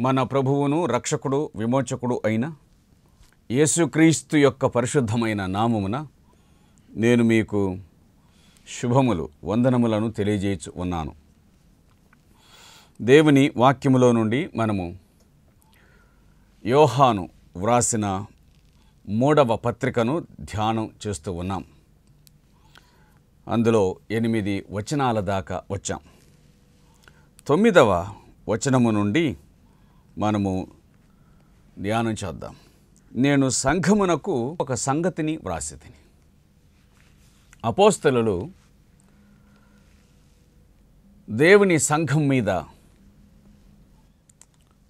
మన ప్రభువును రక్షకుడు విమోచకుడు అయిన యేసుక్రీస్తు యొక్క పరిశుద్ధమైన నామమున నేను మీకు శుభములు వందనములను తెలియజేయచ్చు ఉన్నాను. దేవుని వాక్యములో నుండి మనము యోహాను వ్రాసిన 3వ పత్రికను ధ్యానం చేస్తూ ఉన్నాం. అందులో 8 వచనాల దాకా వచ్చాం. 9వ వచనము నుండి మనము ధ్యానం చేద్దాం. నేను సంఘమునకు ఒక సంగతిని వ్రాసితిని. అపోస్తలులు దేవుని సంఘం మీద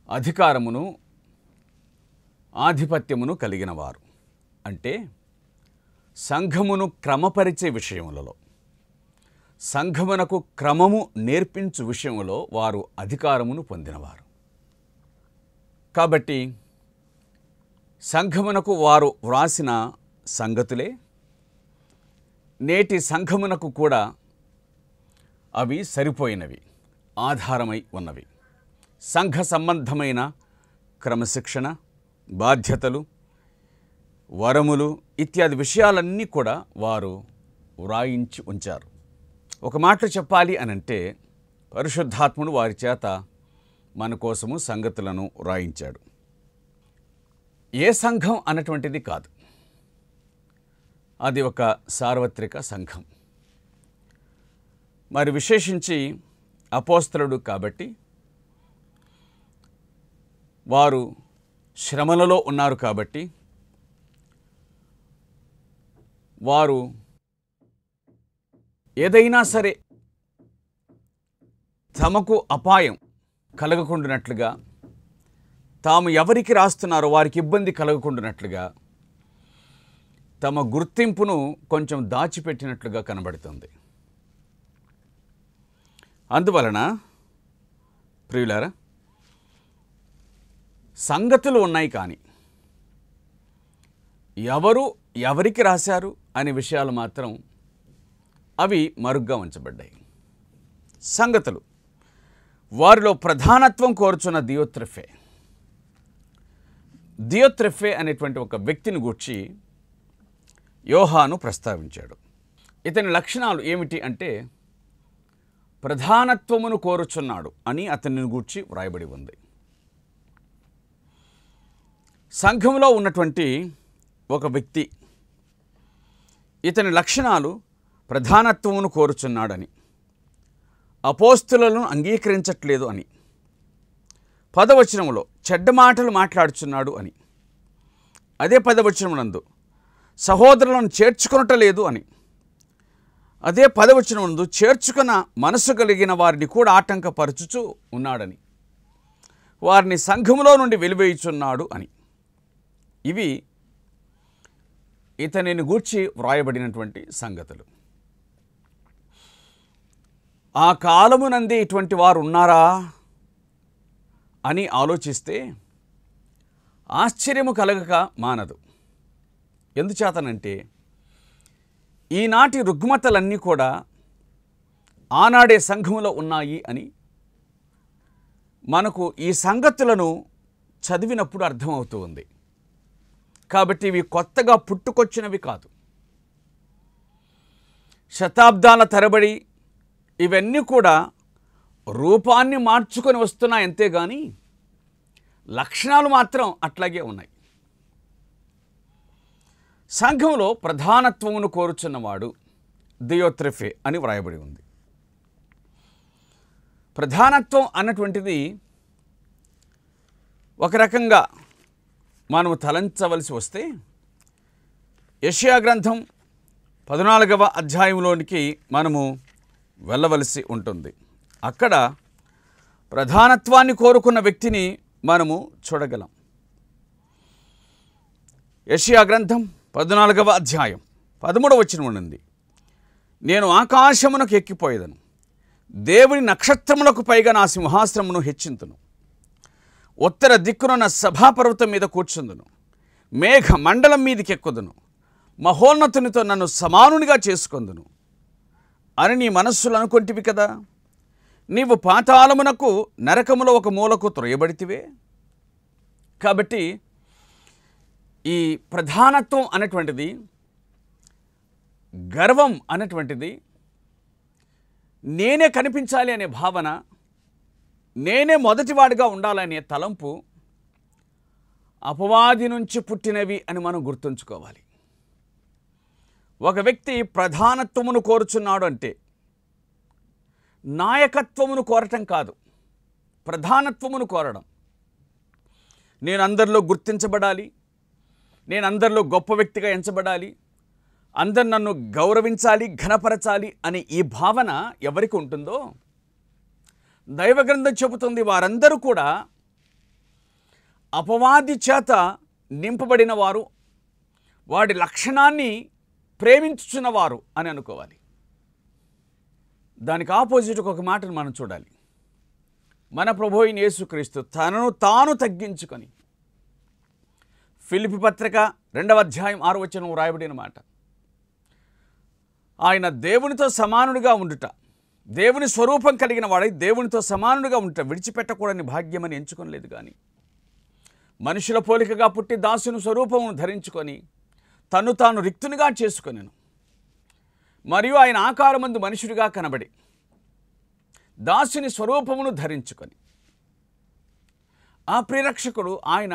అధికారమును ఆధిపత్యమును కలిగిన వారు. అంటే సంఘమును క్రమపరిచే విషయములలో, సంఘమునకు క్రమము నేర్పించు విషయంలో వారు అధికారమును పొందినవారు. కాబట్టి సంఘమునకు వారు వ్రాసిన సంగతులే నేటి సంఘమునకు కూడా అవి సరిపోయినవి, ఆధారమై ఉన్నవి. సంఘ సంబంధమైన క్రమశిక్షణ, బాధ్యతలు, వరములు ఇత్యాది విషయాలన్నీ కూడా వారు వ్రాయించి ఉంచారు. ఒక మాట చెప్పాలి అనంటే పరిశుద్ధాత్ముడు వారి చేత మన కోసము సంగతులను వ్రాయించాడు. ఏ సంఘం అన్నటువంటిది కాదు, అది ఒక సార్వత్రిక సంఘం. మరి విశేషించి అపోస్తలుడు కాబట్టి వారు శ్రమలలో ఉన్నారు కాబట్టి వారు ఏదైనా సరే తమకు అపాయం కలగకుండానట్లుగా, తాము ఎవరికి రాస్తున్నారో వారికి ఇబ్బంది కలగకుండానట్లుగా తమ గుర్తింపును కొంచెం దాచిపెట్టినట్లుగా కనబడుతుంది. అందువలన ప్రియులారా, సంగతులు ఉన్నాయి కానీ ఎవరు ఎవరికి రాశారు అనే విషయాలు మాత్రం అవి మరుగ్గా ఉంచబడ్డాయి. సంగతులు వారిలో ప్రధానత్వం కోరుచున్న దియోత్రెఫే అనేటువంటి ఒక వ్యక్తిని గూర్చి యోహాను ప్రస్తావించాడు. ఇతని లక్షణాలు ఏమిటి అంటే ప్రధానత్వమును కోరుచున్నాడు అని అతనిని గూర్చి వ్రాయబడి ఉంది. సంఘంలో ఉన్నటువంటి ఒక వ్యక్తి, ఇతని లక్షణాలు ప్రధానత్వమును కోరుచున్నాడని, అపోస్తులను అంగీకరించట్లేదు అని, 10వ వచనములో చెడ్డ మాటలు మాట్లాడుచున్నాడు అని, అదే 10వ వచనమునందు సహోదరులను చేర్చుకొనటలేదు అని, అదే 10వ వచనమునందు చేర్చుకున్న మనసు కలిగిన వారిని కూడా ఆటంకపరచుచూ ఉన్నాడని, వారిని సంఘములో నుండి వెలివేయుచున్నాడు అని. ఇవి ఇతనిని గూర్చి వ్రాయబడినటువంటి సంగతులు. ఆ కాలమునందే ఇటువంటి వారు ఉన్నారా అని ఆలోచిస్తే ఆశ్చర్యము కలగక మానదు. ఎందుచేతనంటే ఈనాటి రుగ్మతలన్నీ కూడా ఆనాడే సంఘములో ఉన్నాయి అని మనకు ఈ సంగతులను చదివినప్పుడు అర్థమవుతూ ఉంది. కాబట్టి ఇవి కొత్తగా పుట్టుకొచ్చినవి కాదు. శతాబ్దాల తరబడి ఇవన్నీ కూడా రూపాన్ని మార్చుకొని వస్తున్నాయి, అంతేగాని లక్షణాలు మాత్రం అట్లాగే ఉన్నాయి. సంఘంలో ప్రధానత్వమును కోరుచున్నవాడు దియోత్రెఫే అని వ్రాయబడి ఉంది. ప్రధానత్వం అన్నటువంటిది ఒక రకంగా మనము తలంచవలసి వస్తే యెషయా గ్రంథం 14వ అధ్యాయంలోనికి మనము వెళ్ళవలసి ఉంటుంది. అక్కడ ప్రధానత్వాన్ని కోరుకున్న వ్యక్తిని మనము చూడగలం. యెషయా గ్రంథం 14వ అధ్యాయం 13వ వచనం ఉంది. నేను ఆకాశమునకు ఎక్కిపోయేదను, దేవుని నక్షత్రములకు పైగా నా సింహాసనమును హెచ్చింతును, ఉత్తర దిక్కునున్న సభాపర్వతం మీద కూర్చుందును, మేఘ మండలం మీదకి ఎక్కుదును, మహోన్నతునితో నన్ను సమానునిగా చేసుకొందును అని నీ మనస్సులు అనుకొంటివి కదా. నీవు పాతాళమునకు నరకములో ఒక మూలకు త్రొయ్యబడితివే. కాబట్టి ఈ ప్రధానత్వం అనేటువంటిది, గర్వం అనేటువంటిది, నేనే కనిపించాలి అనే భావన, నేనే మొదటివాడిగా ఉండాలనే తలంపు అపవాది నుంచి పుట్టినవి అని మనం గుర్తుంచుకోవాలి. ఒక వ్యక్తి ప్రధానత్వమును కోరుచున్నాడు అంటే నాయకత్వమును కోరటం కాదు, ప్రధానత్వమును కోరడం. నేను అందరిలో గుర్తించబడాలి, నేను అందరిలో గొప్ప వ్యక్తిగా ఎంచబడాలి, అందరు నన్ను గౌరవించాలి, ఘనపరచాలి అని ఈ భావన ఎవరికి ఉంటుందో, దైవగ్రంథం చెబుతుంది వారందరూ కూడా అపవాది చేత నింపబడిన వారు, వాడి లక్షణాన్ని ప్రేమించుచున్నవారు అని అనుకోవాలి. దానికి ఆపోజిట్ ఒక మాటను మనం చూడాలి. మన ప్రభువు అయిన యేసుక్రీస్తు తనను తాను తగ్గించుకొని, ఫిలిప్పీ పత్రిక 2వ అధ్యాయం 6వ వచనం రాయబడిన మాట, ఆయన దేవునితో సమానుడిగా ఉండుట, దేవుని స్వరూపం కలిగిన వాడై దేవునితో సమానుడిగా ఉండుట విడిచిపెట్టకూడని భాగ్యమని ఎంచుకోలేదు. కానీ మనుషుల పోలికగా పుట్టి దాసుని స్వరూపమును ధరించుకొని తను తాను రిక్తునిగా చేసుకొనెను. మరియు ఆయన ఆకారమందు మనుషుడిగా కనబడి దాసుని స్వరూపమును ధరించుకొని, ఆ ప్రియరక్షకుడు ఆయన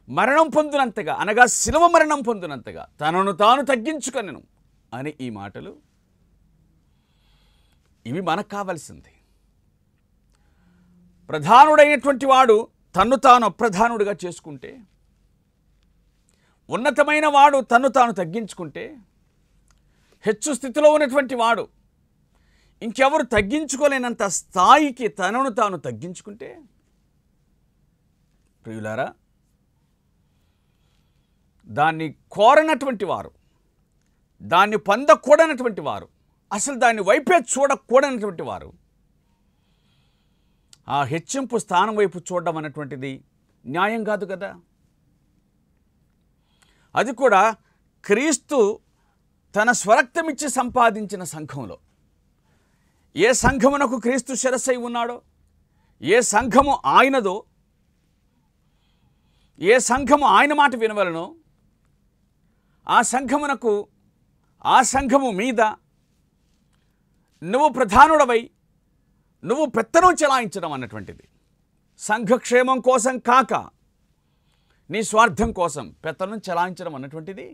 మరణం పొందినంతగా, అనగా శిలువ మరణం పొందినంతగా తనను తాను తగ్గించుకొనెను అని ఈ మాటలు, ఇవి మనకు కావాల్సింది. ప్రధానుడైనటువంటి వాడు తన్ను తాను అప్రధానుడిగా చేసుకుంటే, ఉన్నతమైన వాడు తన్ను తాను తగ్గించుకుంటే, హెచ్చు స్థితిలో ఉన్నటువంటి వాడు ఇంకెవరు తగ్గించుకోలేనంత స్థాయికి తనను తాను తగ్గించుకుంటే, ప్రియులారా, దాన్ని కోరనటువంటి వారు, దాన్ని పొందకూడనటువంటి వారు, అసలు దాన్ని వైపే చూడకూడనటువంటి వారు ఆ హెచ్చింపు స్థానం వైపు చూడడం అన్నటువంటిది న్యాయం కాదు కదా. అది కూడా క్రీస్తు తన స్వరక్తమిచ్చి సంపాదించిన సంఘంలో, ఏ సంఘమునకు క్రీస్తు శిరస్సై ఉన్నాడో, ఏ సంఘము ఆయనదో, ఏ సంఘము ఆయన మాట వినవలనో, ఆ సంఘమునకు, ఆ సంఘము మీద నువ్వు ప్రధానుడవై నువ్వు పెత్తనం చెలాయించడం అన్నటువంటిది, సంఘక్షేమం కోసం కాక నీ స్వార్థం కోసం పెత్తనం చెలాయించడం అన్నటువంటిది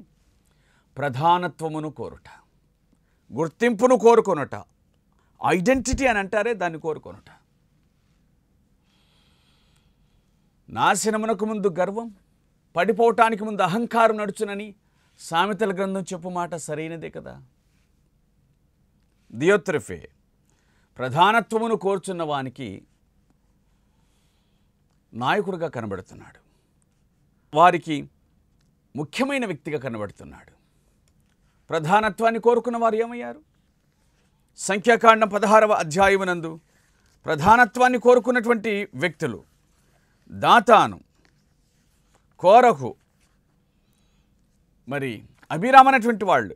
ప్రధానత్వమును కోరుట, గుర్తింపును కోరుకొనుట, ఐడెంటిటీ అని అంటారే దాన్ని కోరుకొనుట. నాశనమునకు ముందు గర్వం, పడిపోవటానికి ముందు అహంకారం నడుచునని సామెతల గ్రంథం చెప్పు మాట సరైనదే కదా. దియోత్రెఫే ప్రధానత్వమును కోరుచున్న వానికి నాయకుడిగా కనబడుతున్నాడు, వారికి ముఖ్యమైన వ్యక్తిగా కనబడుతున్నాడు. ప్రధానత్వాన్ని కోరుకున్న వారు ఏమయ్యారు? సంఖ్యాకాండం 16వ అధ్యాయమునందు ప్రధానత్వాన్ని కోరుకున్నటువంటి వ్యక్తులు దాతాను, కోరహు, మరి అబీరామ్ అనేటువంటి వాళ్ళు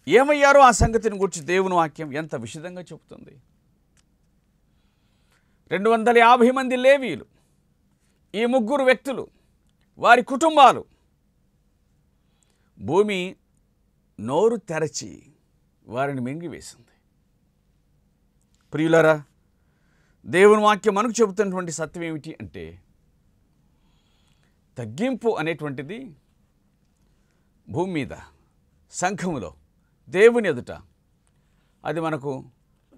ఏమయ్యారో ఆ సంగతిని గురించి దేవుని వాక్యం ఎంత విశదంగా చెబుతుంది. 250 మంది లేవీయులు, ఈ ముగ్గురు వ్యక్తులు, వారి కుటుంబాలు, భూమి నోరు తెరచి వారిని మింగివేసింది. ప్రియులారా, దేవుని వాక్యం మనకు చెబుతున్నటువంటి సత్యం ఏమిటి అంటే, తగ్గింపు అనేటువంటిది భూమి మీద, సంఘములో, దేవుని ఎదుట అది మనకు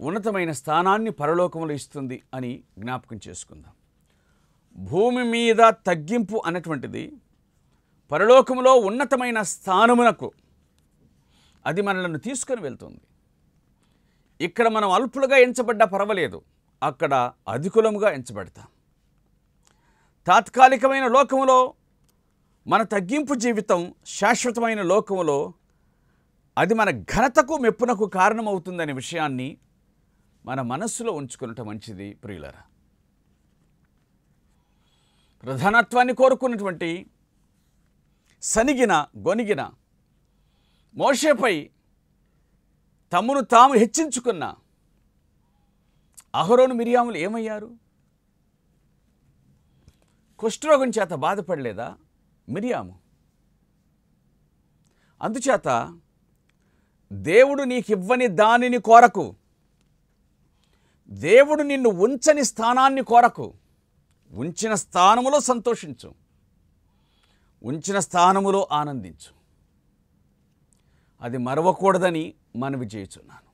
ఉన్నతమైన స్థానాన్ని పరలోకములో ఇస్తుంది అని జ్ఞాపకం చేసుకుందాం. భూమి మీద తగ్గింపు అనేటువంటిది పరలోకములో ఉన్నతమైన స్థానమునకు అది మనలను తీసుకొని వెళ్తుంది. ఇక్కడ మనం అల్పులుగా ఎంచబడ్డా పర్వాలేదు, అక్కడ అధికులముగా ఎంచబడతాం. తాత్కాలికమైన లోకములో మన తగ్గింపు జీవితం శాశ్వతమైన లోకములో అది మన ఘనతకు మెప్పునకు కారణమవుతుందనే విషయాన్ని మన మనస్సులో ఉంచుకున్నట మంచిది. ప్రియులారా, ప్రధానత్వాన్ని కోరుకున్నటువంటి సనిగిన గొనిగిన మోషేపై తమను తాము హెచ్చించుకున్న అహరోను మిరియాములు ఏమయ్యారు? కుష్ఠరోగం చేత బాధపడలేదా మిరియాము? అందుచేత దేవుడు నీకివ్వని దానిని కోరకు, దేవుడు నిన్ను ఉంచని స్థానాన్ని కోరకు, ఉంచిన స్థానములో సంతోషించు, ఉంచిన స్థానములో ఆనందించు. అది మరవకూడదని మనవి చేయుచున్నాను.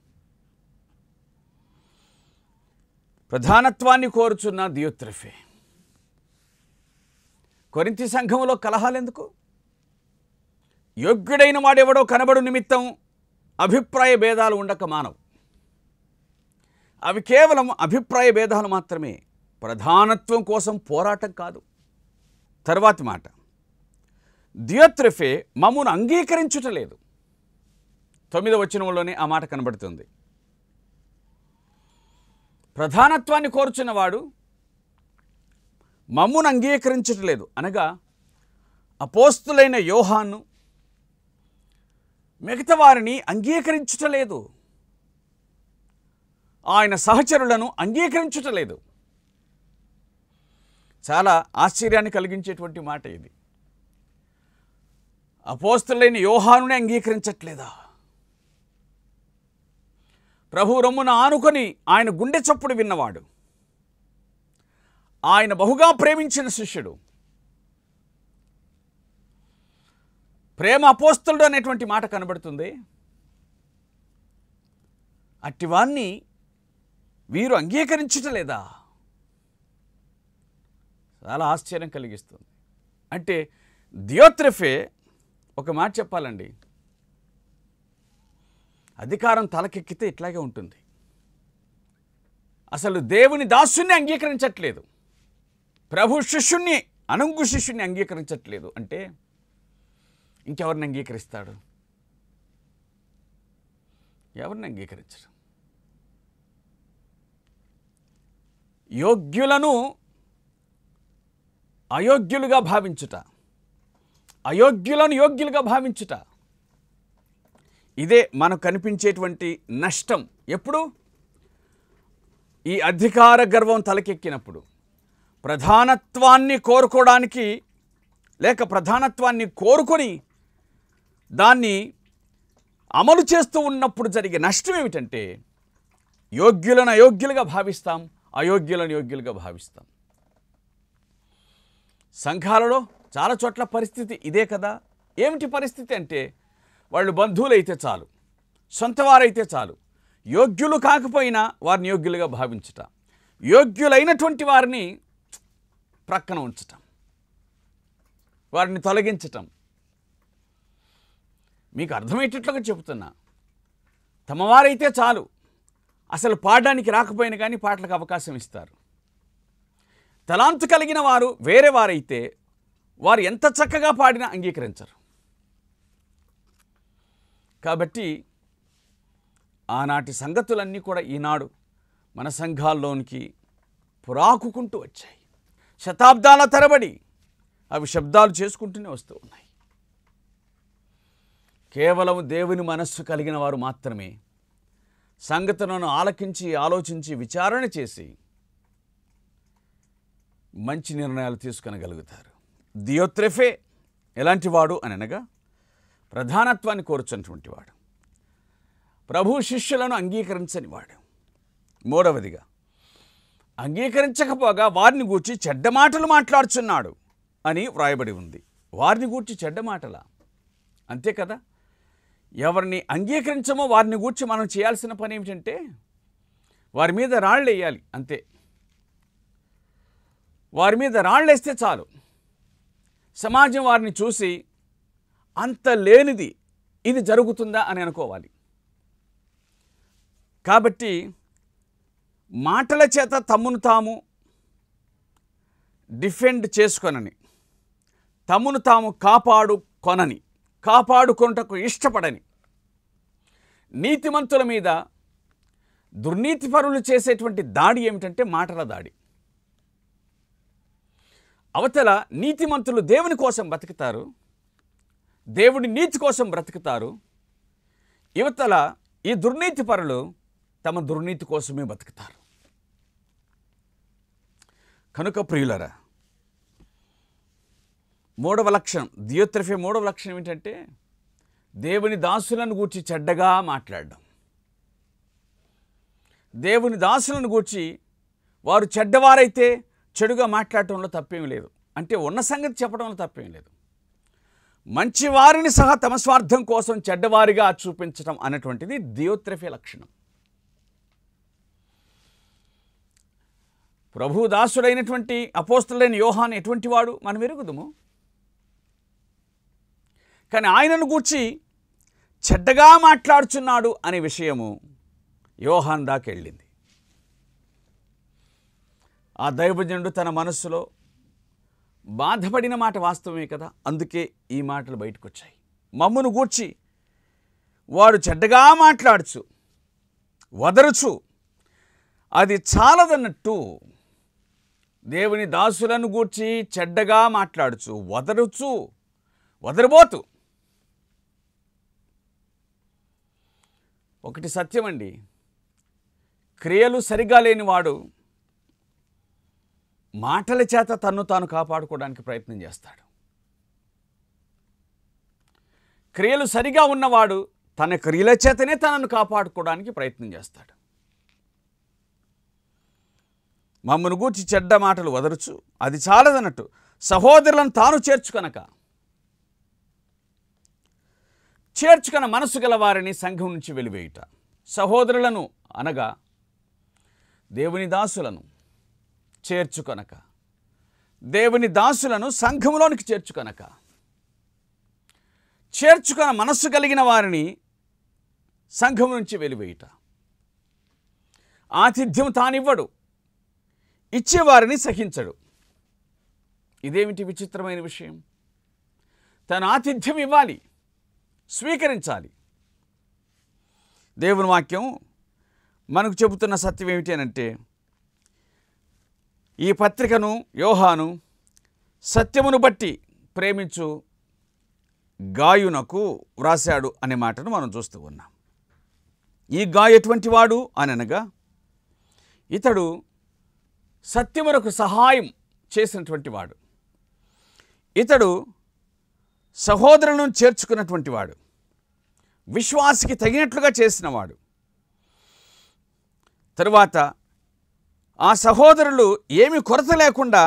ప్రధానత్వాన్ని కోరుచున్న దియోత్రెఫే. కొరింథీ సంఘములో కలహాలెందుకు? యోగ్యుడైన వాడెవడో కనబడు నిమిత్తం అభిప్రాయ భేదాలు ఉండక మానవు. అవి కేవలం అభిప్రాయ భేదాలు మాత్రమే, ప్రధానత్వం కోసం పోరాటం కాదు. తర్వాతి మాట, దియోత్రెఫే మమ్మును అంగీకరించుటలేదు. 9వ వచనంలోనే ఆ మాట కనబడుతుంది. ప్రధానత్వాన్ని కోరుచున్నవాడు మమ్మును అంగీకరించట్లేదు అనగా అపోస్తులైన యోహాను మిగతా వారిని అంగీకరించుటలేదు, ఆయన సహచరులను అంగీకరించుటలేదు. చాలా ఆశ్చర్యాన్ని కలిగించేటువంటి మాట ఇది. అపోస్తులైన యోహానుని అంగీకరించట్లేదా? ప్రభు రొమ్మున ఆనుకొని ఆయన గుండె చప్పుడు విన్నవాడు, ఆయన బహుగా ప్రేమించిన శిష్యుడు, ప్రేమ అపోస్తలుడు అనేటువంటి మాట కనబడుతుంది. అట్టివాన్ని వీరు అంగీకరించటలేదా? చాలా ఆశ్చర్యం కలిగిస్తుంది. అంటే దియోత్రెఫే ఒక మాట చెప్పాలండి, అధికారం తలకెక్కితే ఇట్లాగే ఉంటుంది. అసలు దేవుని దాసుని అంగీకరించట్లేదు, ప్రభు శిష్యుణ్ణి, అనంగు శిష్యుణ్ణి అంగీకరించట్లేదు అంటే ఇంకెవరిని అంగీకరిస్తాడు? ఎవరిని అంగీకరించరు? యోగ్యులను అయోగ్యులుగా భావించుట, అయోగ్యులను యోగ్యులుగా భావించుట, ఇదే మనకు కనిపించేటువంటి నష్టం. ఎప్పుడు? ఈ అధికార గర్వం తలకెక్కినప్పుడు. ప్రధానత్వాన్ని కోరుకోవడానికి లేక ప్రధానత్వాన్ని కోరుకొని దాన్ని అమలు చేస్తూ ఉన్నప్పుడు జరిగే నష్టం ఏమిటంటే యోగ్యులను అయోగ్యులుగా భావిస్తాం, అయోగ్యులను యోగ్యులుగా భావిస్తాం. సంఘాలలో చాలా చోట్ల పరిస్థితి ఇదే కదా. ఏమిటి పరిస్థితి అంటే వాళ్ళు బంధువులైతే చాలు, సొంతవారైతే చాలు, యోగ్యులు కాకపోయినా వారిని యోగ్యులుగా భావించట, యోగ్యులైనటువంటి వారిని ప్రక్కన ఉంచటం, వారిని తొలగించటం. మీకు అర్థమయ్యేటట్లుగా చెబుతున్నా, తమవారైతే చాలు, అసలు పాడడానికి రాకపోయినా కానీ పాటలకు అవకాశం ఇస్తారు. తలాంతు కలిగిన వారు వేరే వారైతే వారు ఎంత చక్కగా పాడినా అంగీకరించరు. కాబట్టి ఆనాటి సంగతులన్నీ కూడా ఈనాడు మన సంఘాల్లోనికి పురాకుకుంటూ వచ్చాయి. శతాబ్దాల తరబడి అవి శబ్దాలు చేసుకుంటూనే వస్తూ ఉన్నాయి. కేవలం దేవుని మనస్సు కలిగిన వారు మాత్రమే సంగతులను ఆలకించి ఆలోచించి విచారణ చేసి మంచి నిర్ణయాలు తీసుకొనగలుగుతారు. దియోత్రెఫే ఎలాంటి వాడు అని అనగా ప్రధానత్వాన్ని కోరుచున్నటువంటి వాడు, ప్రభు శిష్యులను అంగీకరించని వాడు. మూడవదిగా, అంగీకరించకపోగా వారిని గూర్చి చెడ్డ మాటలు మాట్లాడుచున్నాడు అని వ్రాయబడి ఉంది. వారిని గూర్చి చెడ్డ మాటలా? అంతే కదా. ఎవరిని అంగీకరించమో వారిని గూర్చి మనం చేయాల్సిన పని ఏమిటంటే వారి మీద రాళ్ళు వేయాలి, అంతే. వారి మీద రాళ్ళు వేస్తే చాలు, సమాజం వారిని చూసి అంత లేనిది ఇది జరుగుతుందా అని అనుకోవాలి. కాబట్టి మాటల చేత తమ్మును తాము డిఫెండ్ చేసుకొనని, తమ్మును తాము కాపాడుకొనుటకు ఇష్టపడని నీతిమంతుల మీద దుర్నీతిపరులు చేసేటువంటి దాడి ఏమిటంటే మాటల దాడి. అవతల నీతిమంతులు దేవుని కోసం బ్రతుకుతారు, దేవుడి నీతి కోసం బ్రతుకుతారు. యువతల ఈ దుర్నీతిపరులు తమ దుర్నీతి కోసమే బతుకుతారు. కనుక ప్రియులరా, మూడవ లక్షణం, దియోత్రెఫే మూడవ లక్షణం ఏంటంటే దేవుని దాసులను గూర్చి చెడ్డగా మాట్లాడడం. దేవుని దాసులను గూర్చి వారు చెడ్డవారైతే చెడుగా మాట్లాడటంలో తప్పేమీ లేదు. అంటే ఉన్న సంగతి చెప్పడంలో తప్పేమీ లేదు. మంచివారిని సహా తమ స్వార్థం కోసం చెడ్డవారిగా చూపించడం అనేటువంటిది దియోత్రెఫే లక్షణం. ప్రభు దాసుడైనటువంటి అపోస్తలుడైన యోహాను ఎటువంటి వాడు మనం ఎరుగుదుము. కానీ ఆయనను గూర్చి చెడ్డగా మాట్లాడుచున్నాడు అనే విషయము యోహాను దాకా వెళ్ళింది. ఆ దైవజనుడు తన మనస్సులో బాధపడిన మాట వాస్తవమే కదా, అందుకే ఈ మాటలు బయటకు వచ్చాయి. మమ్మును గూర్చి వాడు చెడ్డగా మాట్లాడుచు వదరుచు అది చాలదన్నట్టు, దేవుని దాసులను గూర్చి చెడ్డగా మాట్లాడుచు వదరుచు వదరబోతు. ఒకటి సత్యమండి, క్రియలు సరిగా లేనివాడు మాటల చేత తన్ను తాను కాపాడుకోవడానికి ప్రయత్నం చేస్తాడు. క్రియలు సరిగా ఉన్నవాడు తన క్రియల చేతనే తనను కాపాడుకోవడానికి ప్రయత్నం చేస్తాడు. మమ్మను గూర్చి చెడ్డ మాటలు వదరుచు అది చాలదన్నట్టు సహోదరులను తాను చేర్చుకన మనసు గల వారిని సంఘం నుంచి వెలివేయుట. సహోదరులను అనగా దేవుని దాసులను చేర్చుకొనక, దేవుని దాసులను సంఘంలోనికి చేర్చుకొన మనస్సు కలిగిన వారిని సంఘం నుంచి వెలివేయుట. ఆతిథ్యం తానివ్వడు, ఇచ్చేవారిని సహించడు. ఇదేమిటి విచిత్రమైన విషయం? తన ఆతిథ్యం ఇవ్వాలి, స్వీకరించాలి. దేవుని వాక్యం మనకు చెబుతున్న సత్యం ఏమిటి అనంటే, ఈ పత్రికను యోహాను సత్యమును బట్టి ప్రేమించు గాయునకు వ్రాశాడు అనే మాటను మనం చూస్తూ ఉన్నాం. ఈ గాయు ఎటువంటి వాడు అని అనగా, ఇతడు సత్యమునకు సహాయం చేసినటువంటి వాడు, ఇతడు సహోదరులను చేర్చుకున్నటువంటి వాడు, విశ్వాసికి తగినట్లుగా చేసినవాడు. తరువాత ఆ సహోదరులు ఏమి కొరత లేకుండా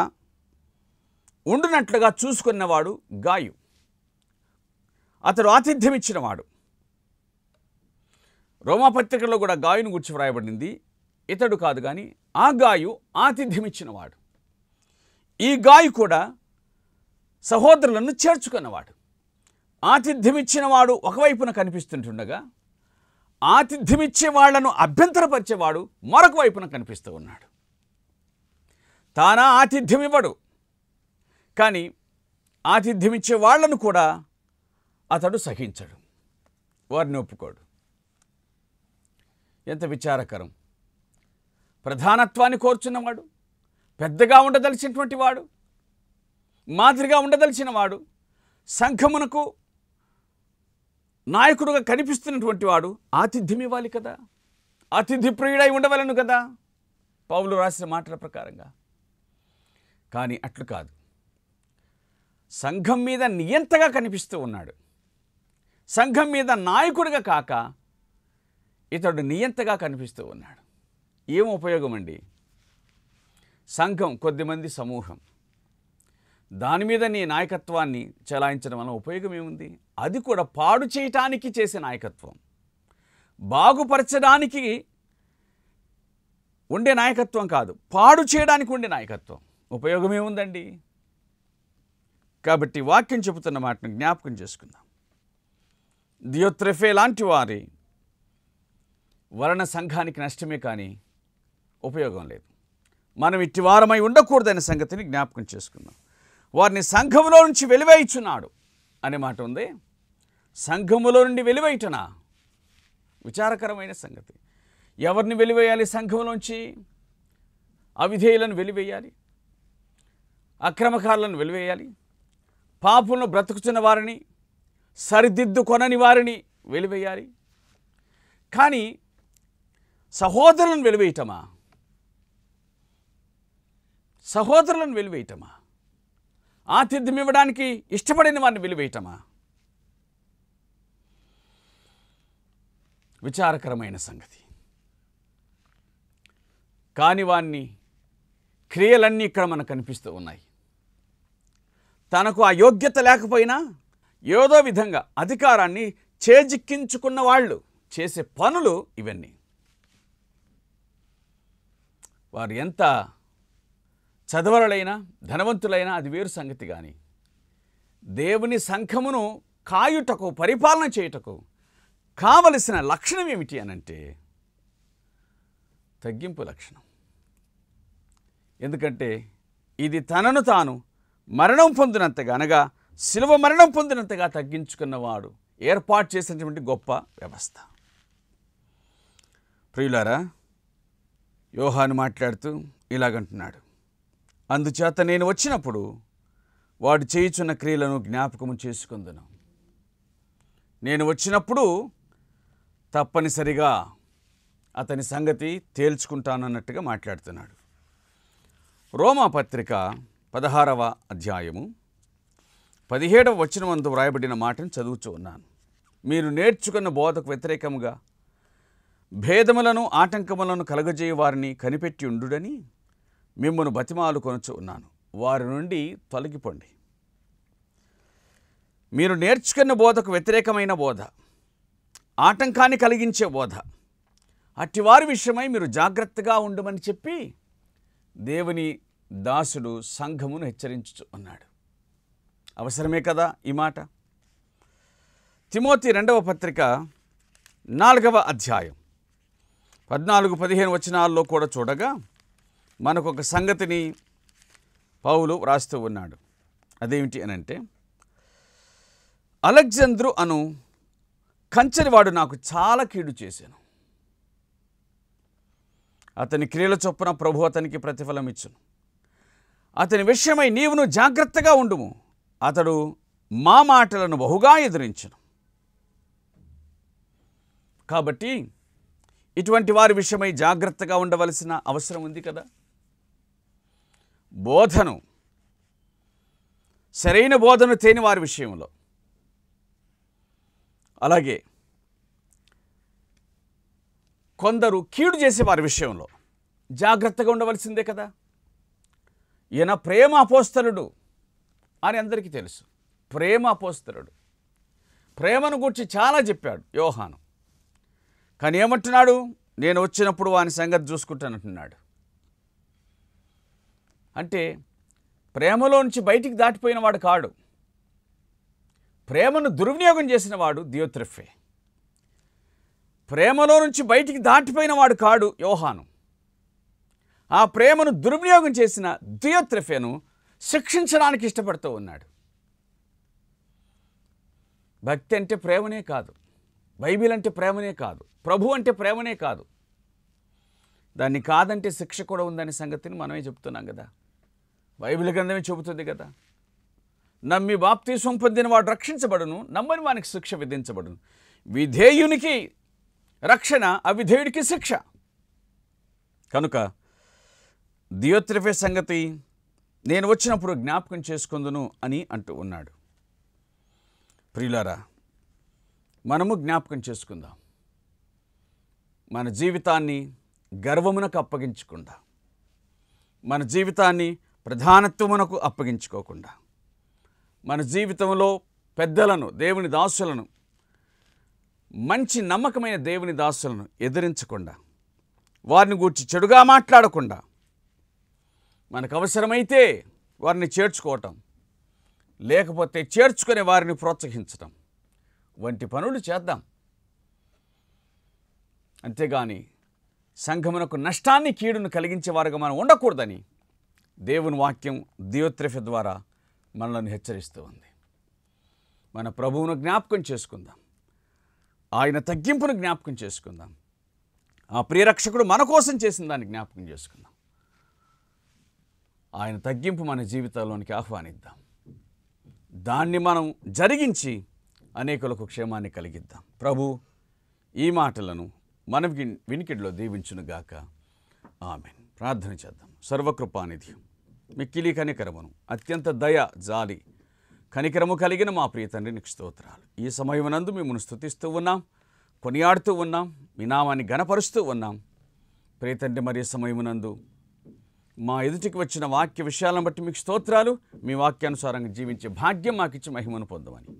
ఉండునట్లుగా చూసుకున్నవాడు గాయు. అతడు ఆతిథ్యం ఇచ్చినవాడు. రోమాపత్రికలో కూడా గాయును గురించి వ్రాయబడింది. ఇతడు కాదు కానీ ఆ గాయు ఆతిథ్యం ఇచ్చినవాడు. ఈ గాయు కూడా సహోదరులను చేర్చుకున్నవాడు. ఆతిథ్యం ఇచ్చినవాడు ఒకవైపున కనిపిస్తుంటుండగా, ఆతిథ్యమిచ్చే వాళ్లను అభ్యంతరపరిచేవాడు మరొక వైపున కనిపిస్తూ ఉన్నాడు. తానా ఆతిథ్యం ఇవ్వడు, కానీ ఆతిథ్యమిచ్చే వాళ్లను కూడా అతడు సహించడు, వారిని ఒప్పుకోడు. ఎంత విచారకరం! ప్రధానత్వాన్ని కోరుచున్నవాడు, పెద్దగా ఉండదలిచినటువంటి వాడు, మాదిరిగా ఉండదలిచిన వాడు, సంఘమునకు నాయకుడుగా కనిపిస్తున్నటువంటి వాడు ఆతిథ్యం ఇవ్వాలి కదా, అతిథి ప్రియుడై ఉండవలను కదా పౌలు రాసిన మాటల ప్రకారంగా. కానీ అట్లు కాదు, సంఘం మీద నియంతగా కనిపిస్తూ ఉన్నాడు. సంఘం మీద నాయకుడిగా కాక ఇతడు నియంతగా కనిపిస్తూ ఉన్నాడు. ఏం ఉపయోగం అండి? సంఘం కొద్దిమంది సమూహం, దాని మీద నీ నాయకత్వాన్ని చెలాయించడం వల్ల ఉపయోగం ఏముంది? అది కూడా పాడు చేయటానికి చేసే నాయకత్వం, బాగుపరచడానికి ఉండే నాయకత్వం కాదు, పాడు చేయడానికి ఉండే నాయకత్వం. ఉపయోగం ఏముందండి? కాబట్టి వాక్యం చెబుతున్న మాటను జ్ఞాపకం చేసుకుందాం. దియోత్రెఫే లాంటి వారి వలన సంఘానికి నష్టమే కానీ ఉపయోగం లేదు. మనం ఇట్టి వారమై ఉండకూడదనే సంగతిని జ్ఞాపకం చేసుకుందాం. వారిని సంఘములో నుంచి వెలివేయుచున్నాడు అనే మాట ఉంది. సంఘములో నుండి వెలివేయుటనా? విచారకరమైన సంగతి. ఎవరిని వెలివేయాలి? సంఘములోంచి అవిధేయులను వెలివేయాలి, అక్రమకారులను వెలివేయాలి, పాపులను బ్రతుకుతున్న వారిని, సరిదిద్దుకొనని వారిని వెలివేయాలి. కానీ సహోదరులను వెలివేయటమా? సహోదరులను వెలివేయటమా? ఆతిథ్యం ఇవ్వడానికి ఇష్టపడిన వారిని వెలివేయటమా? విచారకరమైన సంగతి. కాని వాన్ని క్రియలన్నీ ఇక్కడ మనకు కనిపిస్తూ ఉన్నాయి. తనకు ఆ యోగ్యత లేకపోయినా ఏదో విధంగా అధికారాన్ని చేజిక్కించుకున్న వాళ్ళు చేసే పనులు ఇవన్నీ. వారు ఎంత చదవరులైనా ధనవంతులైనా అది వేరు సంగతి. కానీ దేవుని సంఘమును కాయుటకు, పరిపాలన చేయుటకు కావలసిన లక్షణం ఏమిటి అనంటే తగ్గింపు లక్షణం. ఎందుకంటే ఇది తనను తాను మరణం పొందినంతగా, అనగా శిలువ మరణం పొందినంతగా తగ్గించుకున్నవాడు ఏర్పాటు చేసినటువంటి గొప్ప వ్యవస్థ. ప్రియులారా, యోహాను మాట్లాడుతూ ఇలాగంటున్నాడు, అందుచేత నేను వచ్చినప్పుడు వాడు చేయుచున్న క్రియలను జ్ఞాపకము చేసుకుందును. నేను వచ్చినప్పుడు తప్పనిసరిగా అతని సంగతి తేల్చుకుంటానన్నట్టుగా మాట్లాడుతున్నాడు. రోమా పత్రిక 16వ అధ్యాయము 17వ వచనమందు వ్రాయబడిన మాటను చదువుతూ ఉన్నాను. మీరు నేర్చుకున్న బోధకు వ్యతిరేకముగా భేదములను ఆటంకములను కలగజేయ వారిని కనిపెట్టి ఉండుడని మిమ్మల్ని బతిమాలు కొనుచు ఉన్నాను. వారి నుండి తొలగిపోండి. మీరు నేర్చుకున్న బోధకు వ్యతిరేకమైన బోధ, ఆటంకాన్ని కలిగించే బోధ, అట్టివారి విషయమై మీరు జాగ్రత్తగా ఉండమని చెప్పి దేవుని దాసుడు సంఘమును హెచ్చరించు అన్నాడు. అవసరమే కదా ఈ మాట. తిమోతి 2వ పత్రిక 4వ అధ్యాయం 14-15 వచనాల్లో కూడా చూడగా మనకొక సంగతిని పౌలు వ్రాస్తూ ఉన్నాడు. అదేమిటి అనంటే, అలెగ్జాంద్రు అను కంచెరివాడు నాకు చాలా కీడు చేశాను. అతని క్రియల చొప్పున ప్రభు అతనికి ప్రతిఫలం ఇచ్చును. అతని విషయమై నీవును జాగ్రత్తగా ఉండుము. అతడు మా మాటలను బహుగా ఎదిరించును. కాబట్టి ఇటువంటి వారి విషయమై జాగ్రత్తగా ఉండవలసిన అవసరం ఉంది కదా. బోధను, సరైన బోధను తేని వారి విషయంలో, అలాగే కొందరు కీడు చేసే వారి విషయంలో జాగ్రత్తగా ఉండవలసిందే కదా. ఈయన ప్రేమ అపోస్తలుడు అని అందరికీ తెలుసు. ప్రేమ అపోస్తలుడు, ప్రేమను గురించి చాలా చెప్పాడు యోహాను. కానీ ఏమంటున్నాడు? నేను వచ్చినప్పుడు వాని సంగతి చూసుకుంటానంటున్నాడు. అంటే ప్రేమలో నుంచి బయటికి దాటిపోయిన వాడు కాడు. ప్రేమను దుర్వినియోగం చేసిన వాడు దియోత్రెఫే. ప్రేమలో నుంచి బయటికి దాటిపోయిన వాడు కాడు యోహాను. ఆ ప్రేమను దుర్వినియోగం చేసిన దియోత్రెఫేను శిక్షించడానికి ఇష్టపడుతూ ఉన్నాడు. భక్తి అంటే ప్రేమనే కాదు, బైబిల్ అంటే ప్రేమనే కాదు, ప్రభు అంటే ప్రేమనే కాదు. దాన్ని కాదంటే శిక్ష కూడా ఉందనే సంగతిని మనమే చెప్తున్నాం కదా. బైబిల్ గ్రంథమే చెబుతుంది కదా. నమ్మి బాప్తీసం పొందిన వాడు రక్షించబడును, నమ్మని వానికి శిక్ష విధించబడును. విధేయునికి రక్షణ, అవిధేయుడికి శిక్ష. కనుక దియోత్రెఫే సంగతి నేను వచ్చినప్పుడు జ్ఞాపకం చేసుకుందును అని అంటూ ఉన్నాడు. ప్రియులారా, మనము జ్ఞాపకం చేసుకుందాం. మన జీవితాన్ని గర్వమునకు అప్పగించకుండా, మన జీవితాన్ని ప్రధానత్వమునకు అప్పగించుకోకుండా, మన జీవితంలో పెద్దలను, దేవుని దాసులను, మంచి నమ్మకమైన దేవుని దాసులను ఎదిరించకుండా, వారిని గూర్చి చెడుగా మాట్లాడకుండా, మనకు అవసరమైతే వారిని చేర్చుకోవటం, లేకపోతే చేర్చుకునే వారిని ప్రోత్సహించటం వంటి పనులు చేద్దాం. అంతేగాని సంఘమునకు నష్టాన్ని, కీడును కలిగించే వారుగా మనం ఉండకూడదని దేవుని వాక్యం దియోత్రెఫే ద్వారా మనల్ని హెచ్చరిస్తూ ఉంది. మన ప్రభువును జ్ఞాపకం చేసుకుందాం. ఆయన తగ్గింపును జ్ఞాపకం చేసుకుందాం. ఆ ప్రియరక్షకుడు మన కోసం చేసిన దాన్ని జ్ఞాపకం చేసుకుందాం. ఆయన తగ్గింపు మన జీవితంలోనికి ఆహ్వానిద్దాం. దాన్ని మనం జరిగించి అనేకులకు క్షేమాన్ని కలిగిద్దాం. ప్రభు ఈ మాటలను మన వినికిడిలో దీవించునుగాక. ఆమేన్. ప్రార్థన చేద్దాం. సర్వకృపానిధి మిక్కిలి కనికరమును, అత్యంత దయ, జాలి, కనికరము కలిగిన మా ప్రియ తండ్రి నీకు స్తోత్రాలు. ఈ సమయమునందు మిమ్మల్ని స్తుతిస్తూ ఉన్నాం, కొనియాడుతూ ఉన్నాం, మీ నామాన్ని ఘనపరుస్తూ ఉన్నాం. ప్రియ తండ్రి, మరి సమయమునందు మా ఎదుటికి వచ్చిన వాక్య విషయాలను బట్టి మీకు స్తోత్రాలు. మీ వాక్యానుసారంగా జీవించే భాగ్యం మాకిచ్చి మహిమను పొందమని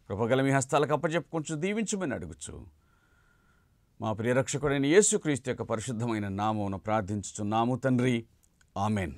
కృపగల మీ హస్తాలకు అప్పచెప్పుకొంచు దీవించమని అడుగుచు మా ప్రియరక్షకుడైన యేసుక్రీస్తు యొక్క పరిశుద్ధమైన నామమున ప్రార్థించుచున్నాము తండ్రి. ఆమెన్.